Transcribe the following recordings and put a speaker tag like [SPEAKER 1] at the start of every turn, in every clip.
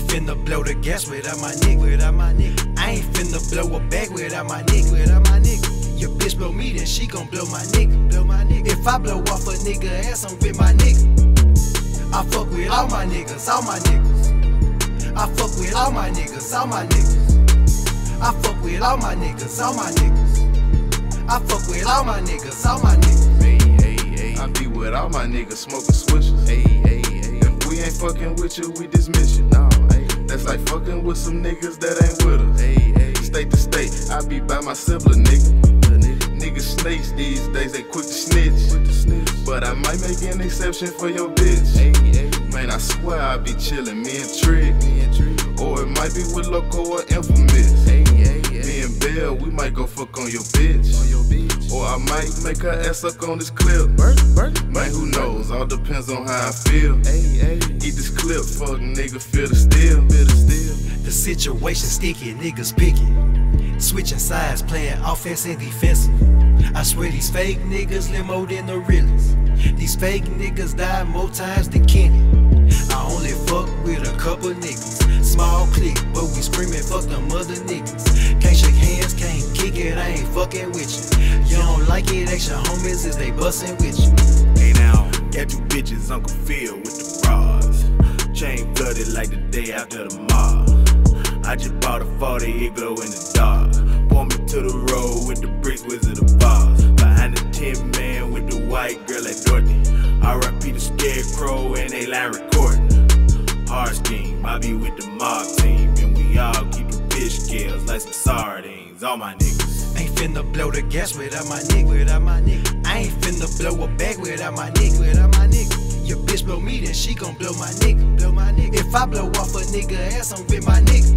[SPEAKER 1] finna blow the gas without my nigga. I ain't finna blow a bag without my nigga. Your bitch blow me, then she gon' blow my nigga. If I blow off a nigga ass, I'm with my nigga. I fuck with all my niggas, all my niggas. I fuck with all my niggas, all my niggas. I fuck with all my niggas, all my niggas. I fuck with all my niggas, all my niggas.
[SPEAKER 2] I be with all my niggas smoking swishers. If we ain't fucking with you, we dismiss you. No, that's like fucking with some niggas that ain't with us. State to state, I be by my sibling, nigga. Niggas snakes these days, they quick to snitch. But I might make an exception for your bitch. Man, I swear I be chillin', me and Trick. Or it might be with Loco or Infamous. Me and Bell, we might go fuck on your bitch. Or I might make her ass suck on this clip. Man, who knows? All depends on how I feel. Eat this clip, fuck nigga, feel the steel.
[SPEAKER 1] The situation sticky, niggas picky. Switching sides, playing offense and defensive. I swear these fake niggas live more than the realest. These fake niggas die more times than Kenny. I only fuck with a couple niggas. Small clique, but we screaming fuck them other niggas. Can't shake hands, can't kick it, I ain't fucking with you. You don't like it, ask your homies is they bustin' with you.
[SPEAKER 3] Hey now, got you bitches Uncle Phil with the bras. Chain flooded like the day after the mob. I just bought a 40, it glow in the dark. Point me to the road with the bricks, Wizard of Oz. Behind the 10 man with the white girl like Dorothy. R.I.P. the Scarecrow and they line recording. Hard scheme, I be with the mob team. And we all keep the fish scales like some sardines. All my niggas
[SPEAKER 1] ain't finna blow the gas without my nigga. I ain't finna blow a bag without my nigga. Your bitch blow me, then she gon' blow my nigga. If I blow off a nigga ass, I'm with my nigga.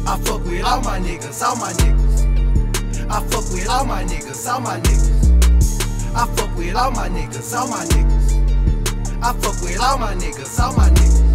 [SPEAKER 1] I fuck with all my niggas, all my niggas. I fuck with all my niggas, all my niggas. I fuck with all my niggas, all my niggas. I fuck with all my niggas, all my niggas.